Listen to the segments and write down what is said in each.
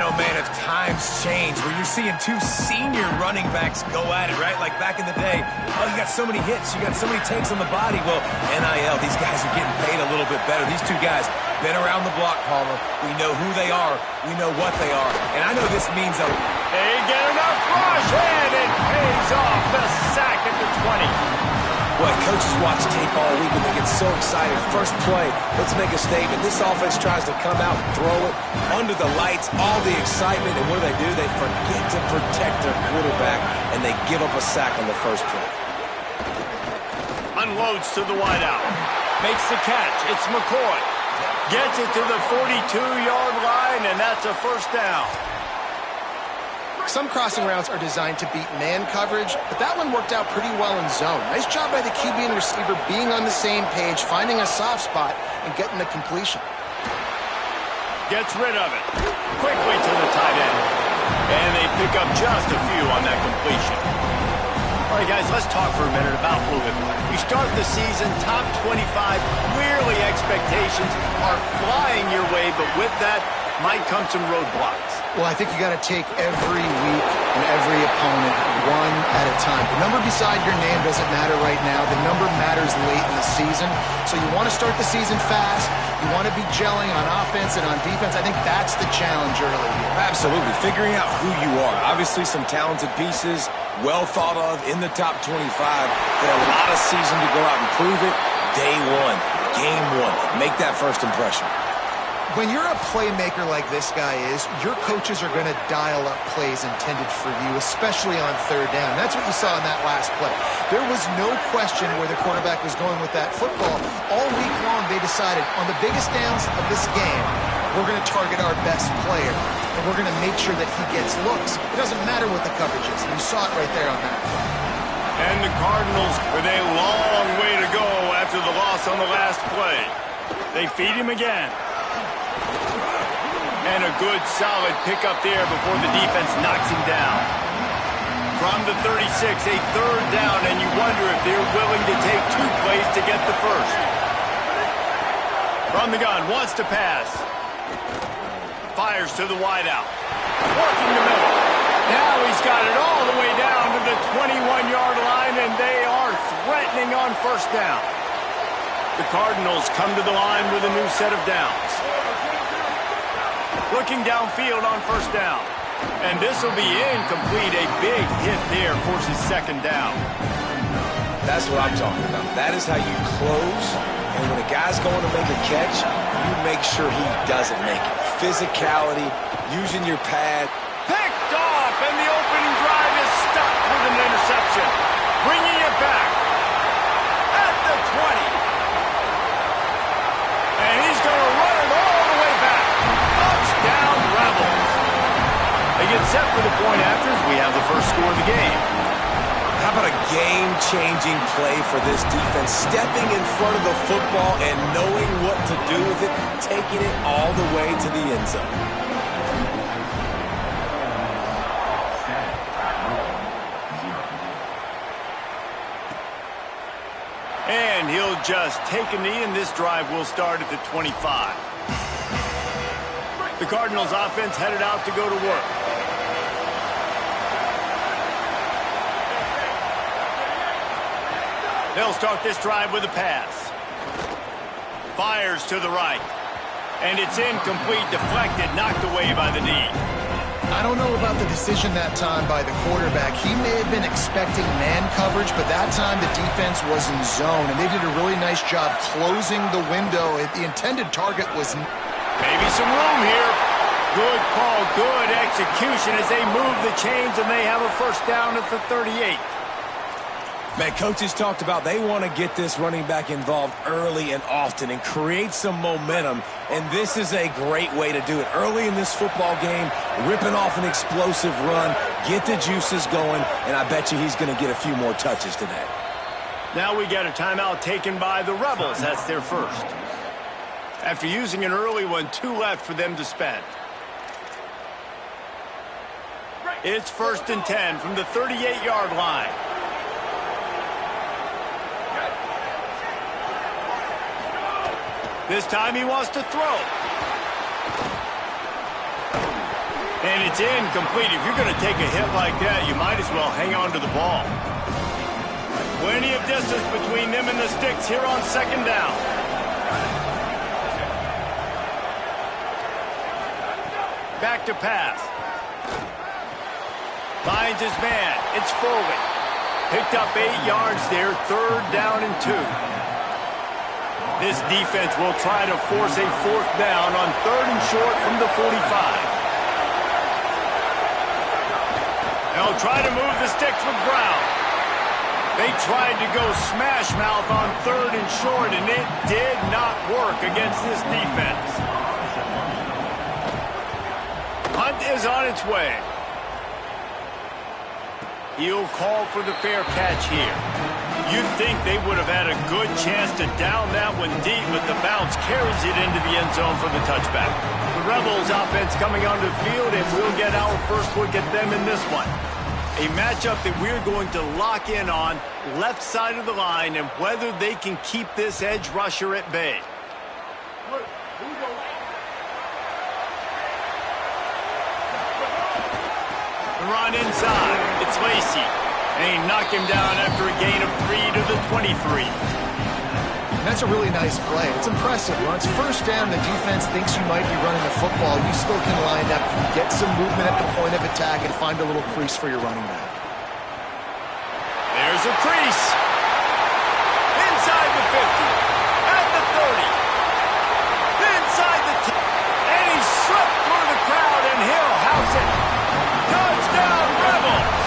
Oh, man, if times change, where you're seeing two senior running backs go at it, right? Like back in the day, oh, you got so many hits, you got so many takes on the body. Well, NIL, these guys are getting paid a little bit better. These two guys been around the block, Palmer. We know who they are. We know what they are. And I know this means a... They get enough rush, and it pays off. The sack at the 20. Boy, coaches watch tape all week and they get so excited. First play, let's make a statement. This offense tries to come out and throw it under the lights, all the excitement, and what do? They forget to protect their quarterback, and they give up a sack on the first play. Unloads to the wideout. Makes the catch. It's McCoy. Gets it to the 42-yard line, and that's a first down. Some crossing routes are designed to beat man coverage, but that one worked out pretty well in zone. Nice job by the QB and receiver being on the same page, finding a soft spot, and getting the completion. Gets rid of it. Quickly to the tight end. And they pick up just a few on that completion. All right, guys, let's talk for a minute about Louisville. You start the season top 25. Clearly expectations are flying your way, but with that might come some roadblocks. Well, I think you got to take every week and every opponent one at a time. The number beside your name doesn't matter right now. The number matters late in the season. So you want to start the season fast. You want to be gelling on offense and on defense. I think that's the challenge early here. Absolutely. Figuring out who you are. Obviously some talented pieces, well thought of in the top 25. But a lot of season to go out and prove it. Day one, game one. Make that first impression. When you're a playmaker like this guy is, your coaches are going to dial up plays intended for you, especially on third down. That's what you saw in that last play. There was no question where the quarterback was going with that football. All week long, they decided on the biggest downs of this game, we're going to target our best player, and we're going to make sure that he gets looks. It doesn't matter what the coverage is. You saw it right there on that play. And the Cardinals with a long way to go after the loss on the last play. They feed him again. And a good, solid pickup there before the defense knocks him down. From the 36, a third down, and you wonder if they're willing to take two plays to get the first. From the gun, wants to pass. Fires to the wideout. Working the middle. Now he's got it all the way down to the 21-yard line, and they are threatening on first down. The Cardinals come to the line with a new set of downs. Looking downfield on first down. And this will be incomplete. A big hit there forces second down. That's what I'm talking about. That is how you close. And when a guy's going to make a catch, you make sure he doesn't make it. Physicality, using your pad. Picked off, and the opening drive is stopped with an interception. Bringing it back at the 20. And he's going to run it all the way back. Touchdown, Rebels. They get set for the point after as we have the first score of the game. How about a game-changing play for this defense? Stepping in front of the football and knowing what to do with it, taking it all the way to the end zone. And he'll just take a knee, and this drive will start at the 25. The Cardinals offense headed out to go to work. They'll start this drive with a pass. Fires to the right. And it's incomplete, deflected, knocked away by the knee. I don't know about the decision that time by the quarterback. He may have been expecting man coverage, but that time the defense was in zone, and they did a really nice job closing the window. The intended target was... Maybe some room here. Good call, good execution as they move the chains, and they have a first down at the 38. Man, coaches talked about they want to get this running back involved early and often and create some momentum, and this is a great way to do it. Early in this football game, ripping off an explosive run, get the juices going, and I bet you he's going to get a few more touches today. Now we get a timeout taken by the Rebels. That's their first. After using an early one, 2 left for them to spend. It's 1st and 10 from the 38-yard line. This time he wants to throw. And it's incomplete. If you're going to take a hit like that, you might as well hang on to the ball. Plenty of distance between them and the sticks here on second down. Back to pass. Finds his man. It's Foley. Picked up 8 yards there, third down and 2. This defense will try to force a fourth down on third and short from the 45. They'll try to move the sticks with Brown. They tried to go smash mouth on third and short, and it did not work against this defense. Hunt is on its way. He'll call for the fair catch here. You'd think they would have had a good chance to down that one deep, but the bounce carries it into the end zone for the touchback. The Rebels offense coming onto the field, and we'll get our first look at them in this one. A matchup that we're going to lock in on, left side of the line, and whether they can keep this edge rusher at bay. The run inside. It's Lacey. And he knocked him down after a gain of 3 to the 23. And that's a really nice play. It's impressive. When it's first down, the defense thinks you might be running the football. You still can line up, get some movement at the point of attack, and find a little crease for your running back. There's a crease. Inside the 50. At the 30. Inside the 10. And he slipped through the crowd, and he'll house it. Touchdown, Rebels.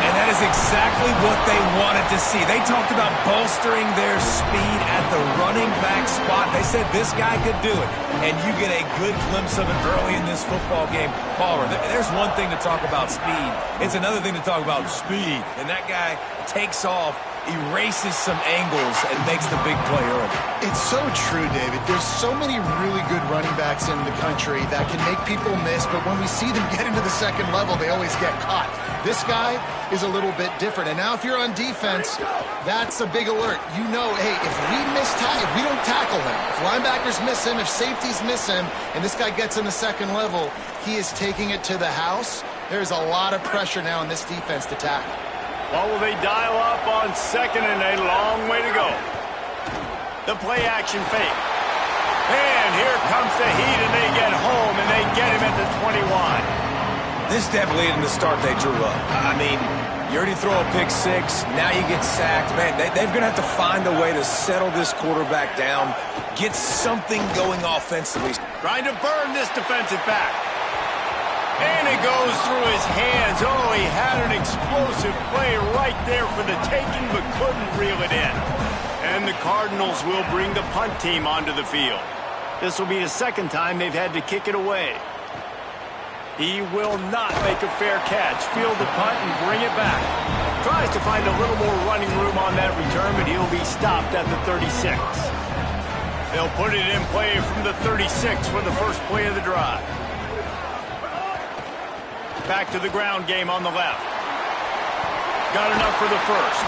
And that is exactly what they wanted to see. They talked about bolstering their speed at the running back spot. They said this guy could do it. And you get a good glimpse of it early in this football game. Palmer, there's one thing to talk about speed. It's another thing to talk about speed. And that guy takes off, erases some angles, and makes the big play early. It's so true, David. There's so many really good running backs in the country that can make people miss, but when we see them get into the second level, they always get caught. This guy is a little bit different. And now if you're on defense, that's a big alert. You know, hey, if we don't tackle him, if linebackers miss him, if safeties miss him, and this guy gets in the second level, he is taking it to the house. There's a lot of pressure now in this defense to tackle. What will they dial up on second, and a long way to go? The play action fake. And here comes the heat, and they get home, and they get him at the 21. This definitely isn't the start they drew up. I mean, you already throw a pick six, now you get sacked. Man, they're going to have to find a way to settle this quarterback down, get something going offensively. Trying to burn this defensive back. And it goes through his hands. Oh, he had an explosive play right there for the taking, but couldn't reel it in. And the Cardinals will bring the punt team onto the field. This will be the second time they've had to kick it away. He will not make a fair catch. Field the punt and bring it back. Tries to find a little more running room on that return, but he'll be stopped at the 36. They'll put it in play from the 36 for the first play of the drive. Back to the ground game on the left. Got enough for the first.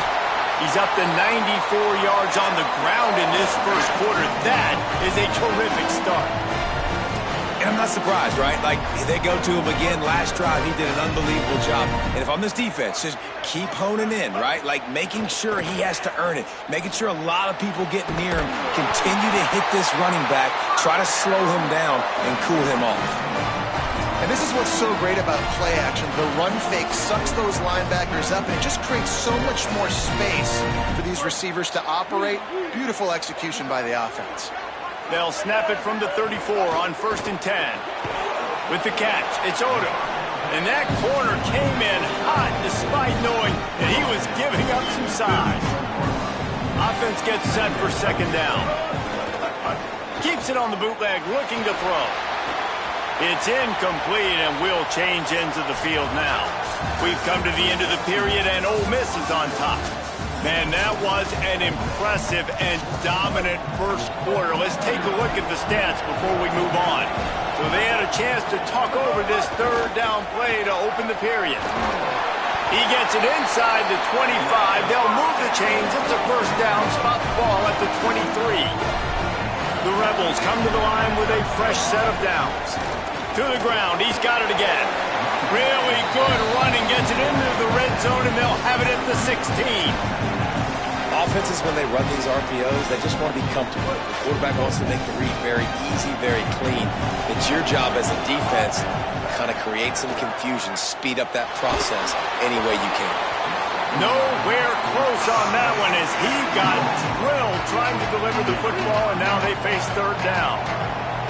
He's up to 94 yards on the ground in this first quarter. That is a terrific start. And I'm not surprised, right? Like, they go to him again. Last drive, he did an unbelievable job. And if I'm this defense, just keep honing in, right? Like, making sure he has to earn it. Making sure a lot of people get near him. Continue to hit this running back. Try to slow him down and cool him off. And this is what's so great about play action. The run fake sucks those linebackers up, and it just creates so much more space for these receivers to operate. Beautiful execution by the offense. They'll snap it from the 34 on 1st and 10. With the catch, it's Odo. And that corner came in hot despite knowing that he was giving up some size. Offense gets set for second down. Keeps it on the bootleg, looking to throw. It's incomplete, and we'll change ends of the field now. We've come to the end of the period, and Ole Miss is on top. Man, that was an impressive and dominant first quarter. Let's take a look at the stats before we move on. So they had a chance to talk over this third down play to open the period. He gets it inside the 25. They'll move the chains. It's a first down. Spot the ball at the 23. The Rebels come to the line with a fresh set of downs. To the ground. He's got it again. Really good running. Gets it into the red zone, and they'll have it at the 16. Offenses, when they run these RPOs, they just want to be comfortable. The quarterback wants to make the read very easy, very clean. It's your job as a defense to kind of create some confusion, speed up that process any way you can. Nowhere close on that one as he got drilled trying to deliver the football, and now they face third down.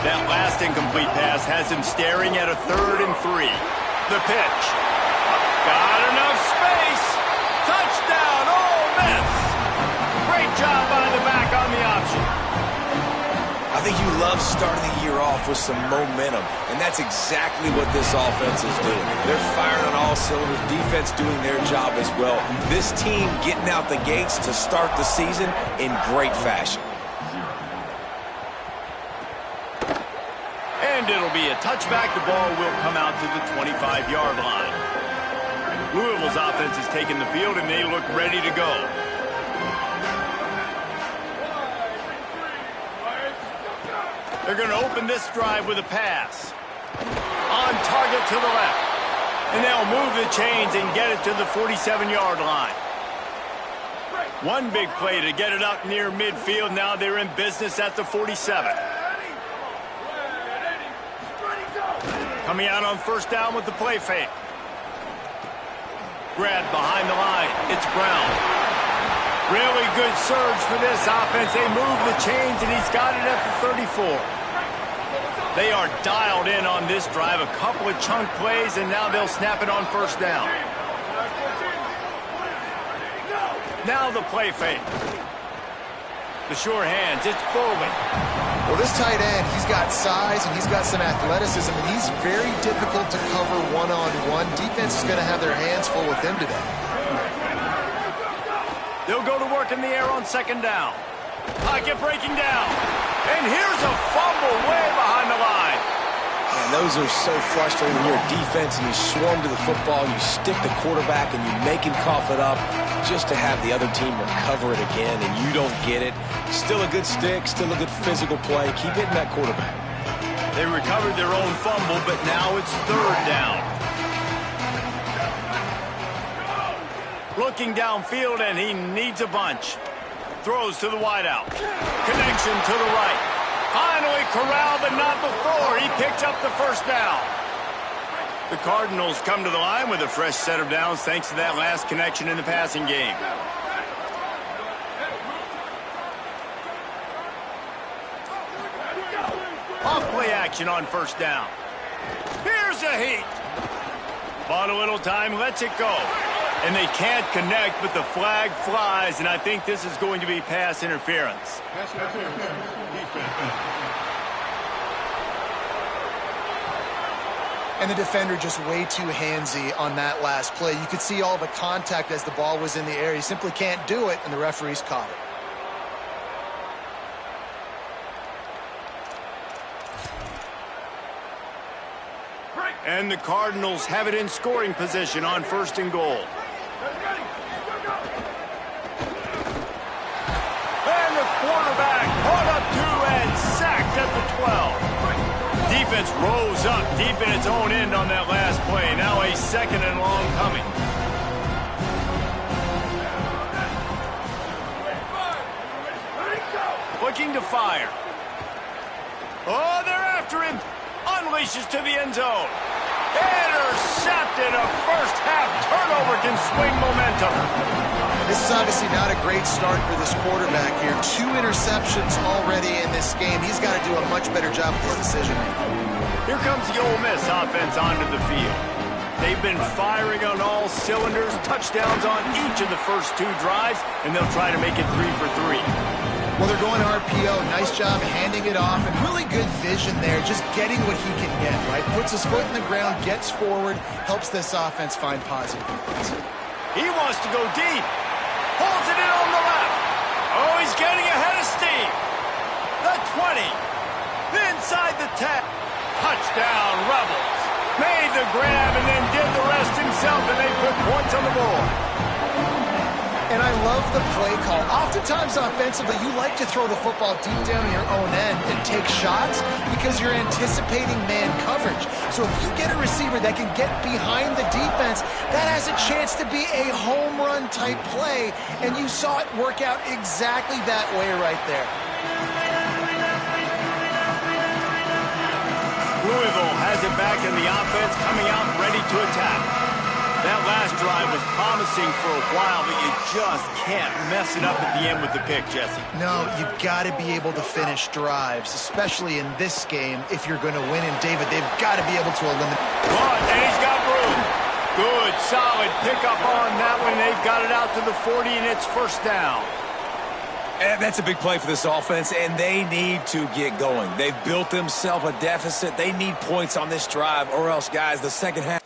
That last incomplete pass has him staring at a 3rd and 3. The pitch. Got enough space. Touchdown, Ole Miss. Great job by the back on the option. I think you love starting the year off with some momentum, and that's exactly what this offense is doing. They're firing on all cylinders, defense doing their job as well. This team getting out the gates to start the season in great fashion. And it'll be a touchback. The ball will come out to the 25-yard line. Louisville's offense has taken the field, and they look ready to go. They're going to open this drive with a pass. On target to the left. And they'll move the chains and get it to the 47-yard line. One big play to get it up near midfield. Now they're in business at the 47. Coming out on first down with the play fake. Grab behind the line. It's Brown. Really good surge for this offense. They move the chains, and he's got it at the 34. They are dialed in on this drive. A couple of chunk plays, and now they'll snap it on first down. Now the play fake. The sure hands. It's Bowman. Well, this tight end, he's got size and he's got some athleticism, and he's very difficult to cover one-on-one. Defense is going to have their hands full with him today. They'll go to work in the air on second down. Pocket breaking down. And here's a fumble way behind the line. And those are so frustrating when you're a defense and you swarm to the football, you stick the quarterback, and you make him cough it up just to have the other team recover it again, and you don't get it. Still a good stick, still a good physical play. Keep hitting that quarterback. They recovered their own fumble, but now it's third down. Looking downfield, and he needs a bunch. Throws to the wideout. Connection to the right. Finally corralled, but not before. He picked up the first down. The Cardinals come to the line with a fresh set of downs thanks to that last connection in the passing game. Off play action on first down. Here's a heat. Bought a little time, lets it go. And they can't connect, but the flag flies, and I think this is going to be pass interference. And the defender just way too handsy on that last play. You could see all the contact as the ball was in the air. He simply can't do it, and the referees caught it. And the Cardinals have it in scoring position on first and goal. And the quarterback caught up to and sacked at the 12. Defense rose up deep in its own end on that last play. Now a second and long coming. Looking to fire. Oh, they're after him. Unleashes to the end zone. Intercepted. A first-half turnover can swing momentum. This is obviously not a great start for this quarterback here. 2 interceptions already in this game. He's got to do a much better job with his decision-making. Here comes the Ole Miss offense onto the field. They've been firing on all cylinders, touchdowns on each of the first 2 drives, and they'll try to make it 3 for 3. Well, they're going RPO. Nice job handing it off, and really good vision there, just getting what he can get, right? Puts his foot in the ground, gets forward, helps this offense find positive points. He wants to go deep. Pulls it in on the left. Oh, he's getting ahead of steam. The 20. Inside the 10. Touchdown, Rebels. Made the grab and then did the rest himself, and they put points on the board. And I love the play call. Oftentimes offensively, you like to throw the football deep down in your own end and take shots because you're anticipating man coverage. So if you get a receiver that can get behind the defense, that has a chance to be a home run type play. And you saw it work out exactly that way right there. Louisville has it back in the offense, coming out ready to attack. That last drive was promising for a while, but you just can't mess it up at the end with the pick, Jesse. No, you've got to be able to finish drives, especially in this game if you're going to win. And, David, they've got to be able to eliminate. But, and he's got room. Good, solid pickup on that one. They've got it out to the 40, and it's first down. And that's a big play for this offense, and they need to get going. They've built themselves a deficit. They need points on this drive, or else, guys, the second half.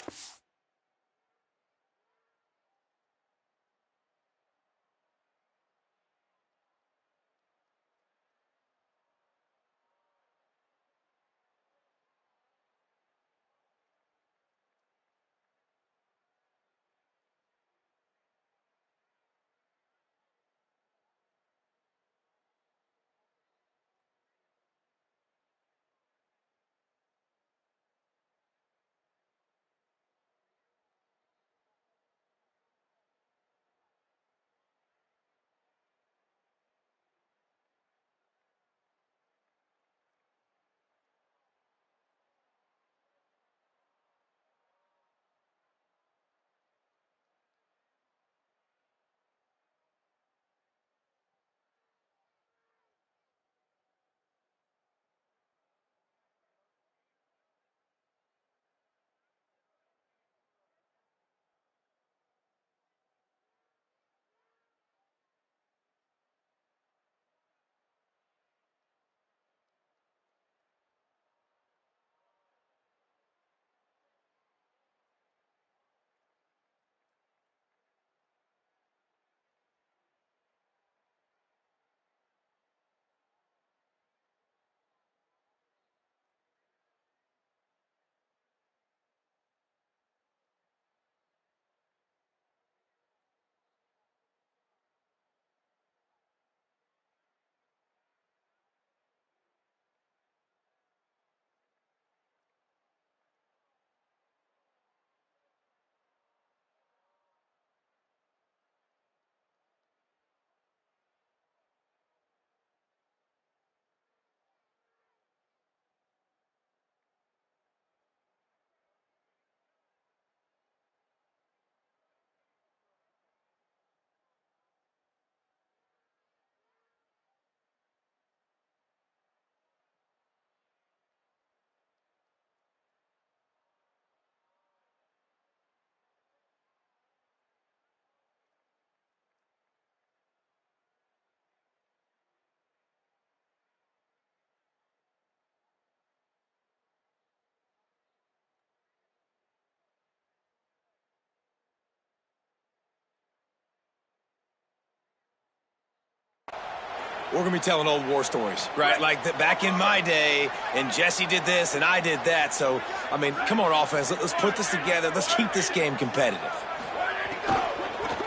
We're going to be telling old war stories, right? Like back in my day, and Jesse did this, and I did that. So, I mean, come on, offense. Let's put this together. Let's keep this game competitive.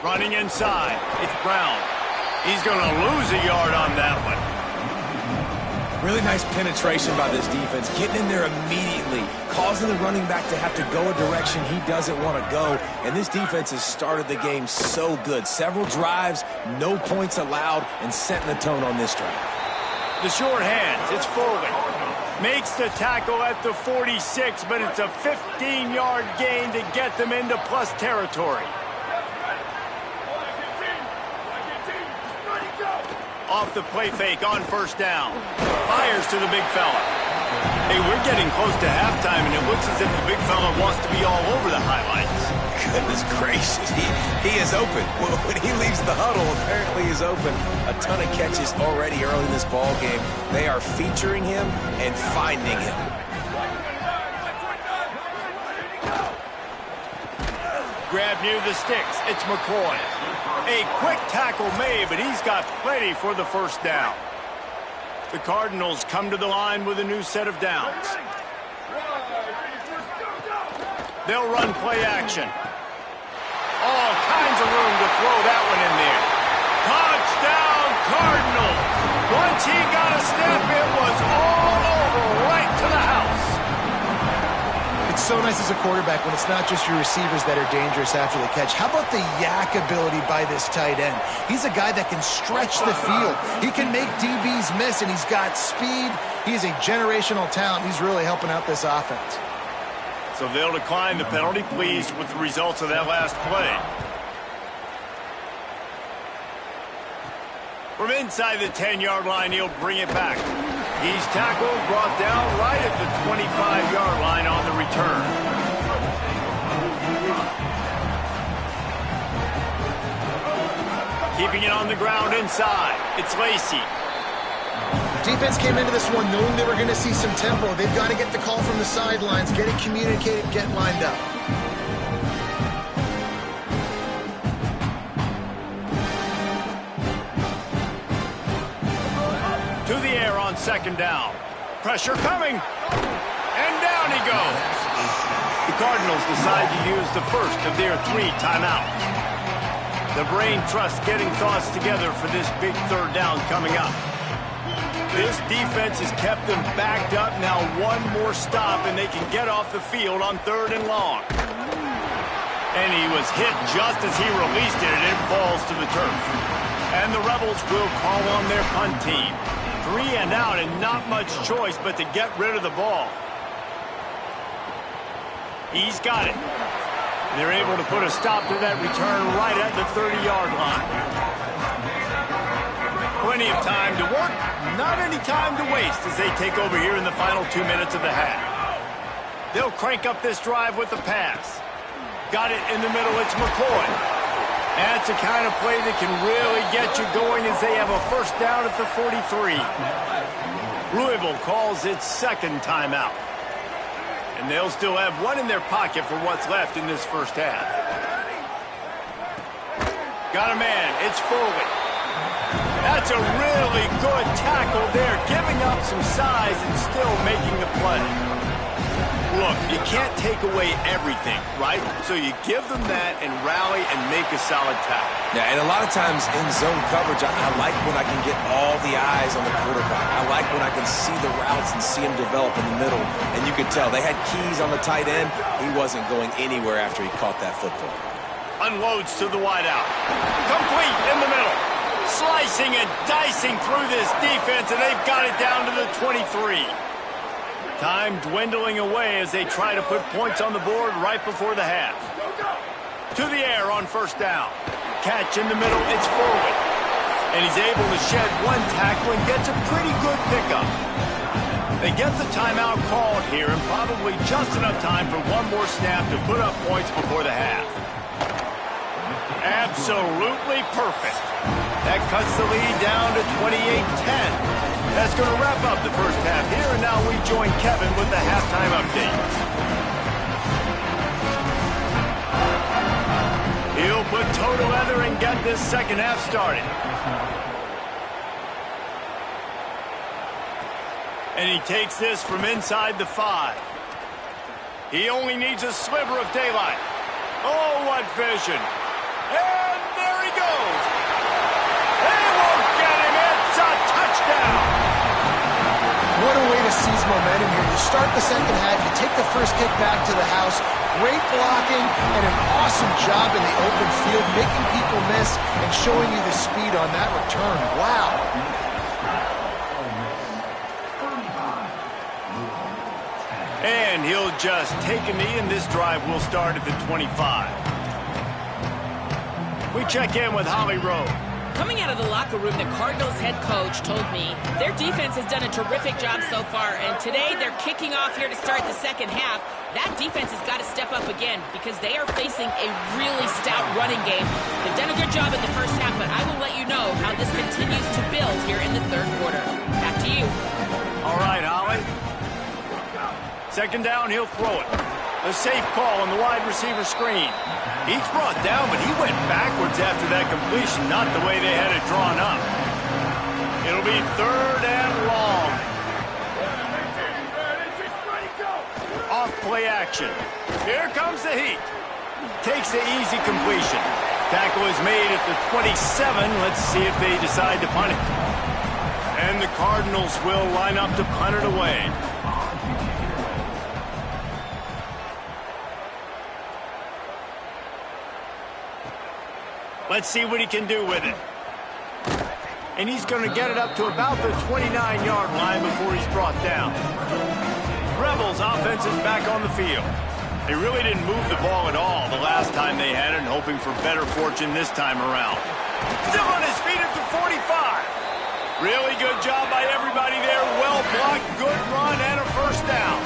Running inside. It's Brown. He's going to lose a yard on that one. Really nice penetration by this defense, getting in there immediately, causing the running back to have to go a direction he doesn't want to go. And this defense has started the game so good. Several drives, no points allowed, and setting the tone on this drive. The short hands, it's Foley. Makes the tackle at the 46, but it's a 15-yard gain to get them into plus territory. Off the play fake on first down. Fires to the big fella. Hey, we're getting close to halftime, and it looks as if the big fella wants to be all over the highlights. Goodness gracious, he is open. When he leaves the huddle, apparently he's open. A ton of catches already early in this ball game. They are featuring him and finding him. Grab near the sticks. It's McCoy. A quick tackle made, but he's got plenty for the first down. The Cardinals come to the line with a new set of downs. They'll run play action. All kinds of room to throw that one in there. Touchdown, Cardinals. Once he got a step, it was all over, right to the house. It's so nice as a quarterback when it's not just your receivers that are dangerous after the catch. How about the yak ability by this tight end? He's a guy that can stretch the field. He can make DBs miss, and he's got speed. He's a generational talent. He's really helping out this offense. So they'll decline the penalty, pleased with the results of that last play. From inside the 10-yard line, he'll bring it back. He's tackled, brought down right at the 25-yard line on the return. Keeping it on the ground inside. It's Lacey. Defense came into this one knowing they were going to see some tempo. They've got to get the call from the sidelines, get it communicated, get lined up. To the air on second down. Pressure coming. And down he goes. The Cardinals decide to use the first of their 3 timeouts. The brain trust getting thoughts together for this big third down coming up. This defense has kept them backed up. Now one more stop and they can get off the field on 3rd and long. And he was hit just as he released it, and it falls to the turf. And the Rebels will call on their punt team. 3 and out, and not much choice but to get rid of the ball. He's got it. They're able to put a stop to that return right at the 30-yard line. Plenty of time to work, not any time to waste as they take over here in the final 2 minutes of the half. They'll crank up this drive with the pass. Got it in the middle, it's McCoy. That's the kind of play that can really get you going as they have a first down at the 43. Louisville calls its 2nd timeout. And they'll still have 1 in their pocket for what's left in this first half. Got a man, it's Foley. That's a really good tackle there, giving up some size and still making the play. Look, you can't take away everything, right? So you give them that and rally and make a solid tackle. Yeah, and a lot of times in zone coverage, I like when I can get all the eyes on the quarterback. I like when I can see the routes and see him develop in the middle. And you could tell they had keys on the tight end. He wasn't going anywhere after he caught that football. Unloads to the wideout. Complete in the middle. Slicing and dicing through this defense, and they've got it down to the 23. Time dwindling away as they try to put points on the board right before the half. To the air on first down. Catch in the middle, it's Foley. And he's able to shed 1 tackle and gets a pretty good pickup. They get the timeout called here and probably just enough time for 1 more snap to put up points before the half. Absolutely perfect. That cuts the lead down to 28-10. That's going to wrap up the first half here, and now we join Kevin with the halftime update. He'll put toe to leather and get this second half started. And he takes this from inside the 5. He only needs a sliver of daylight. Oh, what vision. And there he goes. They won't get him. It's a touchdown. What a way to seize momentum here. You start the second half, you take the first kick back to the house. Great blocking and an awesome job in the open field, making people miss and showing you the speed on that return. Wow. And he'll just take a knee, and this drive will start at the 25. We check in with Holly Rowe. Coming out of the locker room, the Cardinals head coach told me their defense has done a terrific job so far, and today they're kicking off here to start the second half. That defense has got to step up again because they are facing a really stout running game. They've done a good job in the first half, but I will let you know how this continues to build here in the 3rd quarter. Back to you. All right, Holly. Second down, he'll throw it. A safe call on the wide receiver screen. He's brought down, but he went backwards after that completion, not the way they had it drawn up. It'll be 3rd and long. Off play action. Here comes the heat. Takes the easy completion. Tackle is made at the 27. Let's see if they decide to punt it. And the Cardinals will line up to punt it away. Let's see what he can do with it. And he's going to get it up to about the 29-yard line before he's brought down. Rebels offense is back on the field. They really didn't move the ball at all the last time they had it, and hoping for better fortune this time around. Still on his feet at the 45. Really good job by everybody there. Well blocked, good run, and a first down.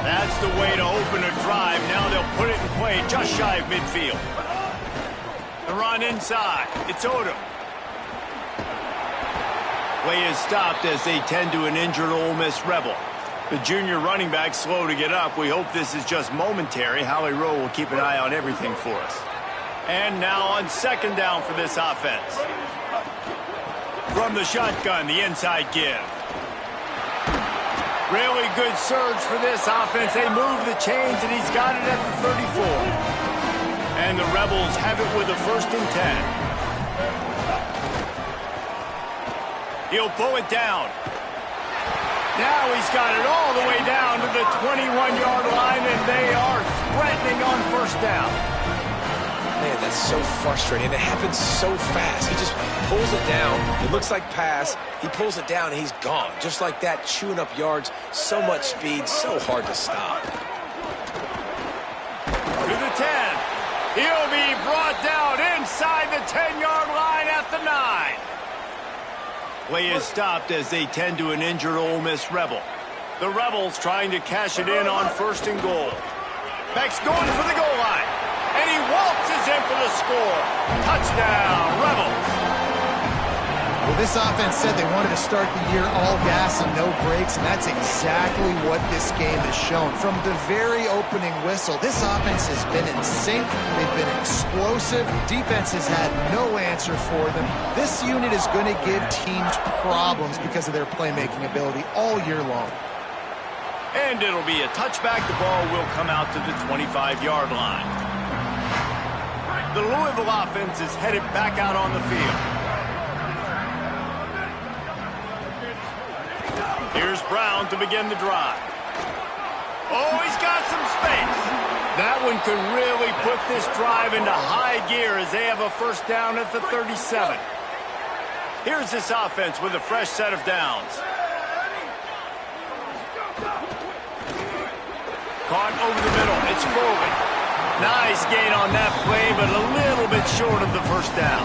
That's the way to open a drive. Now they'll put it in play just shy of midfield. The run inside. It's Odom. Play is stopped as they tend to an injured Ole Miss Rebel. The junior running back slow to get up. We hope this is just momentary. Howie Rowe will keep an eye on everything for us. And now on second down for this offense. From the shotgun, the inside give. Really good surge for this offense. They move the chains, and he's got it at the 34. And the Rebels have it with a 1st and 10. He'll pull it down. Now he's got it all the way down to the 21-yard line, and they are threatening on first down. Man, that's so frustrating. It happens so fast. He just pulls it down. It looks like pass. He pulls it down, and he's gone. Just like that, chewing up yards. So much speed, so hard to stop. To the 10. He'll be brought down inside the 10-yard line at the 9. Play is stopped as they tend to an injured Ole Miss Rebel. The Rebels trying to cash it in on 1st and goal. Beck's going for the goal line. And he waltzes in for the score. Touchdown, Rebels. Well, this offense said they wanted to start the year all gas and no brakes, and that's exactly what this game has shown. From the very opening whistle, this offense has been in sync. They've been explosive. Defense has had no answer for them. This unit is going to give teams problems because of their playmaking ability all year long. And it'll be a touchback. The ball will come out to the 25-yard line. The Louisville offense is headed back out on the field. Here's Brown to begin the drive. Oh, he's got some space. That one could really put this drive into high gear as they have a first down at the 37. Here's this offense with a fresh set of downs. Caught over the middle. It's Foley. Nice gain on that play, but a little bit short of the first down.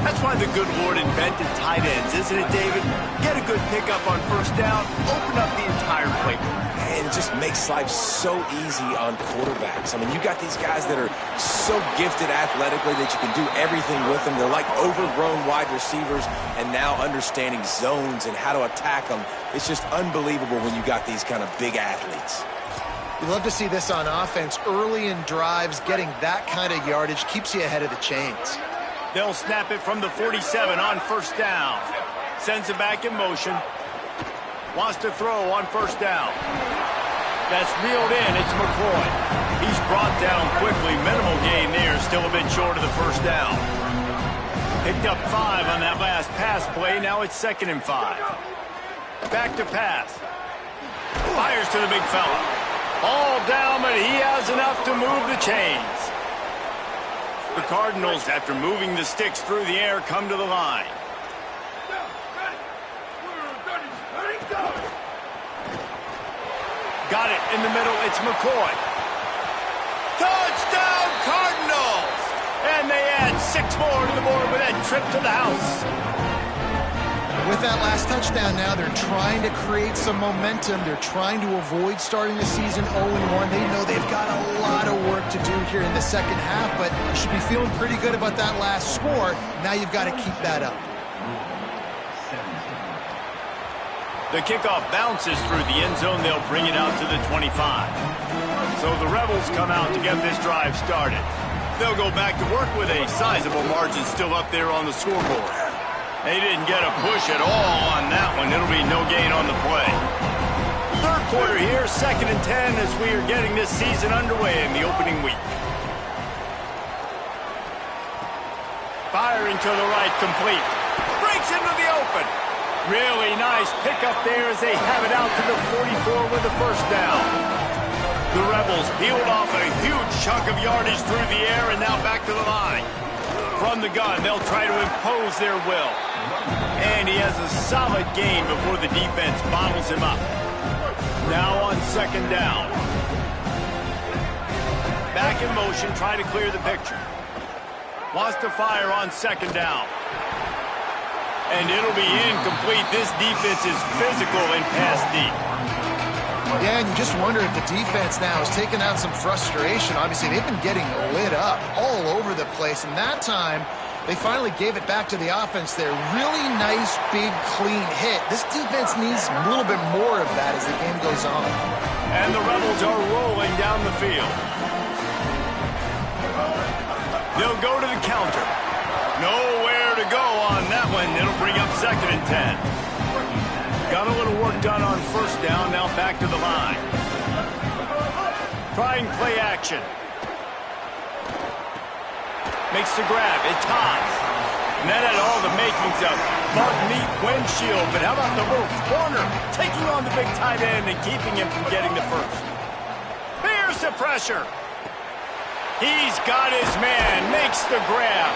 That's why the good Lord invented tight ends, isn't it, David? Get a good pickup on first down, open up the entire playbook. And it just makes life so easy on quarterbacks. I mean, you got these guys that are so gifted athletically that you can do everything with them. They're like overgrown wide receivers, and now understanding zones and how to attack them. It's just unbelievable when you got these kind of big athletes. You love to see this on offense. Early in drives, getting that kind of yardage keeps you ahead of the chains. They'll snap it from the 47 on first down. Sends it back in motion. Wants to throw on first down. That's reeled in. It's McCoy. He's brought down quickly. Minimal gain there. Still a bit short of the first down. Picked up 5 on that last pass play. Now it's 2nd and 5. Back to pass. Fires to the big fella. All down, but he has enough to move the chains. The Cardinals, after moving the sticks through the air, come to the line. Got it in the middle. It's McCoy. Touchdown, Cardinals! And they add 6 more to the board with that trip to the house. With that last touchdown now, they're trying to create some momentum. They're trying to avoid starting the season 0-1. They know they've got a lot of work to do here in the second half, but you should be feeling pretty good about that last score. Now you've got to keep that up. The kickoff bounces through the end zone. They'll bring it out to the 25. So the Rebels come out to get this drive started. They'll go back to work with a sizable margin still up there on the scoreboard. They didn't get a push at all on that one. It'll be no gain on the play. Third quarter here, 2nd and 10 as we are getting this season underway in the opening week. Firing to the right, complete. Breaks into the open. Really nice pickup there as they have it out to the 44 with the first down. The Rebels peeled off a huge chunk of yardage through the air and now back to the line. From the gun, they'll try to impose their will. And he has a solid gain before the defense bottles him up. Now on second down. Back in motion, trying to clear the picture. Wants to fire on second down. And it'll be incomplete. This defense is physical and pass deep. Yeah, and you just wonder if the defense now has taken out some frustration. Obviously, they've been getting lit up all over the place. And that time, they finally gave it back to the offense there. Really nice, big, clean hit. This defense needs a little bit more of that as the game goes on. And the Rebels are rolling down the field. They'll go to the counter. Nowhere to go on that one. It'll bring up second and 10. Got a little work done on first down. Now back to the line. Trying play action. Makes the grab. It's hot. And that had all the makings of bug meat windshield. But how about the little corner taking on the big tight end and keeping him from getting the first? Here's the pressure. He's got his man. Makes the grab.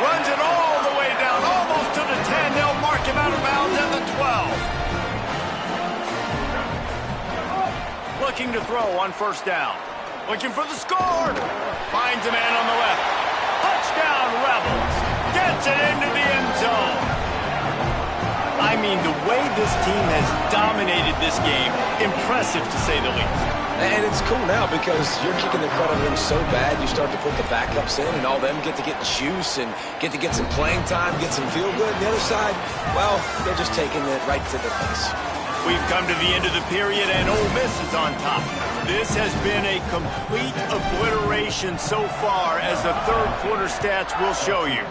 Runs it all the way down, almost to the 10. They'll mark him out of bounds at the 12. Looking to throw on first down. Looking for the score. Finds a man on the left. Touchdown, Rebels. Gets it into the end zone. I mean, the way this team has dominated this game, impressive to say the least. And it's cool now because you're kicking the crud out of them so bad, you start to put the backups in, and all them get to get juice and get to get some playing time, get some feel good. And the other side, well, they're just taking it right to the face. We've come to the end of the period, and Ole Miss is on top. This has been a complete obliteration so far, as the third quarter stats will show you.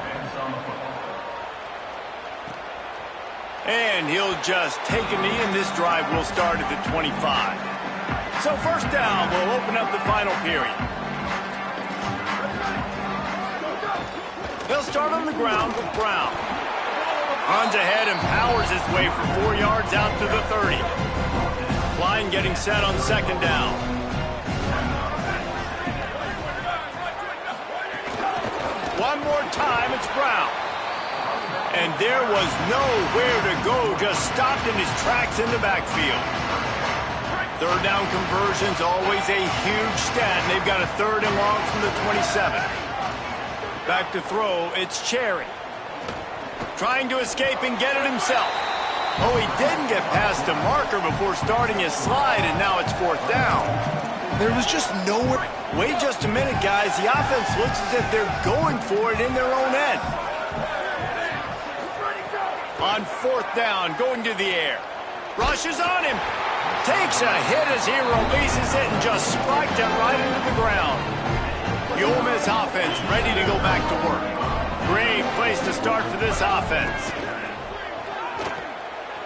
And he'll just take a knee, and this drive will start at the 25. So first down will open up the final period. He'll start on the ground with Brown. Runs ahead and powers his way for 4 yards out to the 30. Line getting set on second down. One more time, it's Brown. And there was nowhere to go, just stopped in his tracks in the backfield. Third down conversion's always a huge stat. They've got a third and long from the 27. Back to throw, it's Cherry. Trying to escape and get it himself. Oh, he didn't get past the marker before starting his slide, and now it's fourth down. There was just nowhere. Wait just a minute, guys. The offense looks as if they're going for it in their own end. On fourth down, going to the air. Rushes on him. Takes a hit as he releases it and just spiked it right into the ground. The Ole Miss offense ready to go back to work. Great place to start for this offense.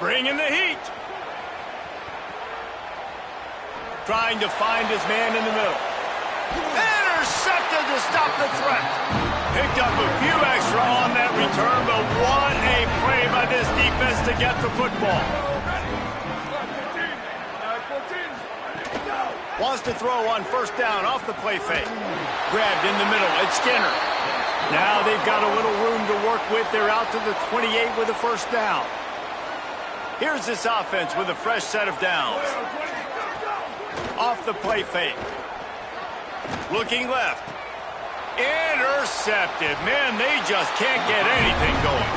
Bringing the heat. Trying to find his man in the middle. Intercepted to stop the threat. Picked up a few extra on that return, but what a play by this defense to get the football. Wants to throw on first down off the play fake. Grabbed in the middle. It's Skinner. Now they've got a little room to work with. They're out to the 28 with a first down. Here's this offense with a fresh set of downs. Off the play fake. Looking left. Intercepted. Man, they just can't get anything going.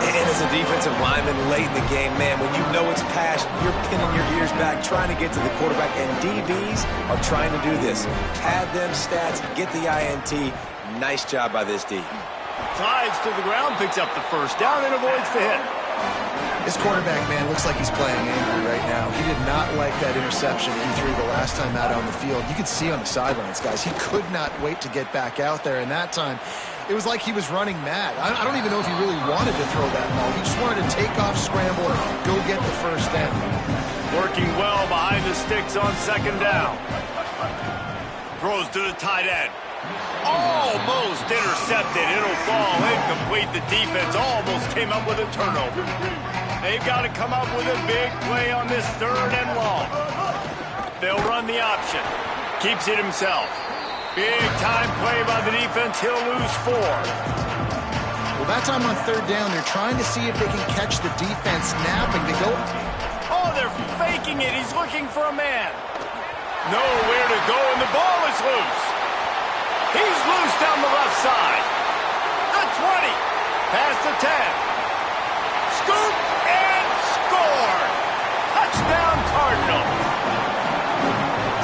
And as a defensive lineman late in the game, man, when you know it's past, you're pinning your ears back, trying to get to the quarterback, and DBs are trying to do this. Pad them stats, get the INT. Nice job by this D. Slides to the ground, picks up the first down, and avoids the hit. This quarterback, man, looks like he's playing angry right now. He did not like that interception he threw the last time out on the field. You could see on the sidelines, guys, he could not wait to get back out there, and that time, it was like he was running mad. I don't even know if he really wanted to throw that ball. He just wanted to take off, scramble, go get the first down. Working well behind the sticks on second down. Throws to the tight end. Almost intercepted. It'll fall incomplete. The defense almost came up with a turnover. They've got to come up with a big play on this 3rd and long. They'll run the option. Keeps it himself. Big time play by the defense. He'll lose 4. Well, that time on 3rd down, they're trying to see if they can catch the defense napping to go. Oh, they're faking it. He's looking for a man. Nowhere to go, and the ball is loose. He's loose down the left side. The 20. Past the 10. Scoop and score. Touchdown, Cardinals.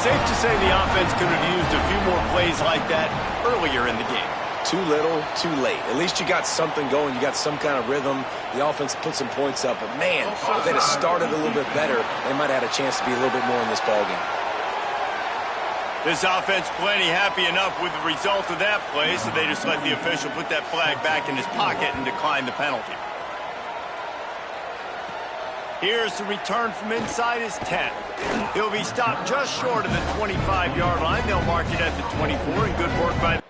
Safe to say the offense could have used a few more plays like that earlier in the game. Too little, too late. At least you got something going. You got some kind of rhythm. The offense put some points up. But, man, if they'd have started a little bit better, they might have had a chance to be a little bit more in this ballgame. This offense plenty happy enough with the result of that play, so they just let the official put that flag back in his pocket and decline the penalty. Here's the return from inside his 10. He'll be stopped just short of the 25-yard line. They'll mark it at the 24, and good work by...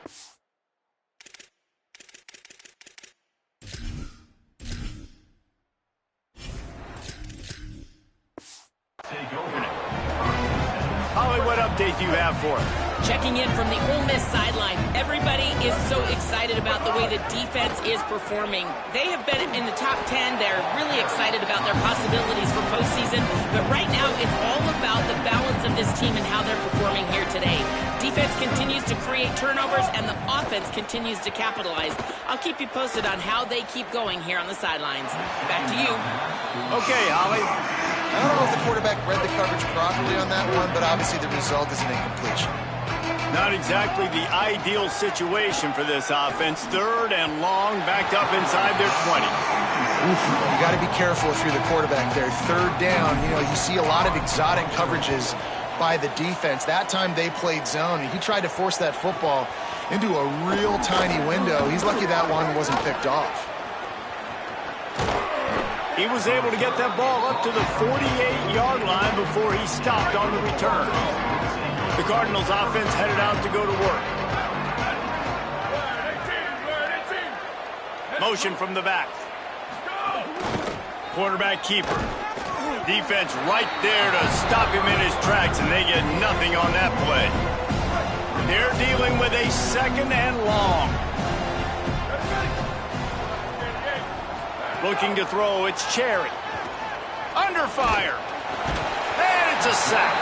Holly, what update do you have for us? Checking in from the Ole Miss sideline. Everybody is so excited about the way the defense is performing. They have been in the top 10. They're really excited about their possibilities for postseason. But right now, it's all about the balance of this team and how they're performing here today. Defense continues to create turnovers, and the offense continues to capitalize. I'll keep you posted on how they keep going here on the sidelines. Back to you. Okay, Holly. I don't know if the quarterback read the coverage properly on that one, but obviously the result is an incompletion. Not exactly the ideal situation for this offense. 3rd and long, backed up inside their 20. You got to be careful if you're the quarterback there. 3rd down, you see a lot of exotic coverages by the defense. That time they played zone, and he tried to force that football into a real tiny window. He's lucky that one wasn't picked off. He was able to get that ball up to the 48-yard line before he stopped on the return. The Cardinals offense headed out to go to work. Motion from the back. Quarterback keeper. Defense right there to stop him in his tracks, and they get nothing on that play. They're dealing with a 2nd and long. Looking to throw, it's Cherry. Under fire. And it's a sack.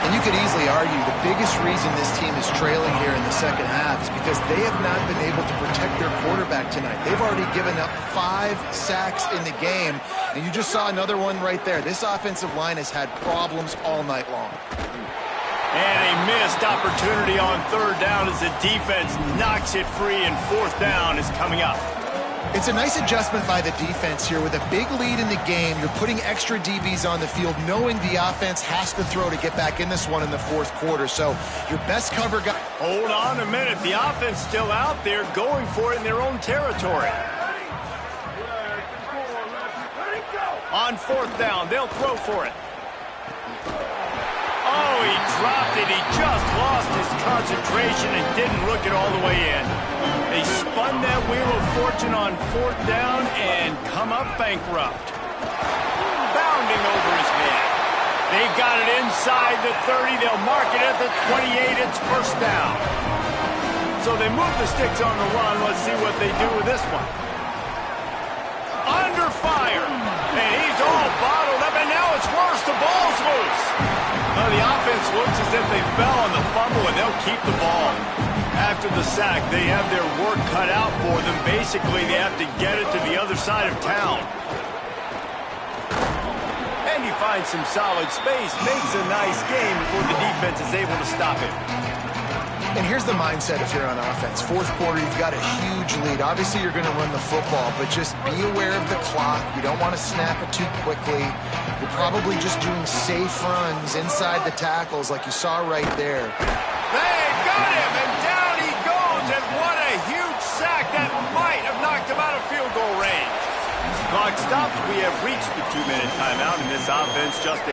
And you could easily argue the biggest reason this team is trailing here in the second half is because they have not been able to protect their quarterback tonight. They've already given up 5 sacks in the game, and you just saw another one right there. This offensive line has had problems all night long. And a missed opportunity on 3rd down as the defense knocks it free, and 4th down is coming up. It's a nice adjustment by the defense here. With a big lead in the game, you're putting extra DBs on the field, knowing the offense has to throw to get back in this one in the 4th quarter. So your best cover guy. Hold on a minute. The offense still out there going for it in their own territory. On 4th down, they'll throw for it. Oh, he dropped it. He just lost his concentration and didn't look it all the way in. They spun that wheel of fortune on 4th down and come up bankrupt. Bounding over his head. They've got it inside the 30. They'll mark it at the 28. It's 1st down. So they move the sticks on the run. Let's see what they do with this one. Under fire. And he's all bottled up, and now it's worse. The ball's loose. Well, the offense looks as if they fell on the fumble, and they'll keep the ball. After the sack, they have their work cut out for them. Basically, they have to get it to the other side of town. And he finds some solid space, makes a nice game before the defense is able to stop him. And here's the mindset if you're on offense. 4th quarter, you've got a huge lead. Obviously, you're going to run the football, but just be aware of the clock. You don't want to snap it too quickly. You're probably just doing safe runs inside the tackles like you saw right there. They got him, and down he goes, and what a huge sack that might have knocked him out of field goal range. Clock stops. We have reached the 2-minute timeout, and this offense just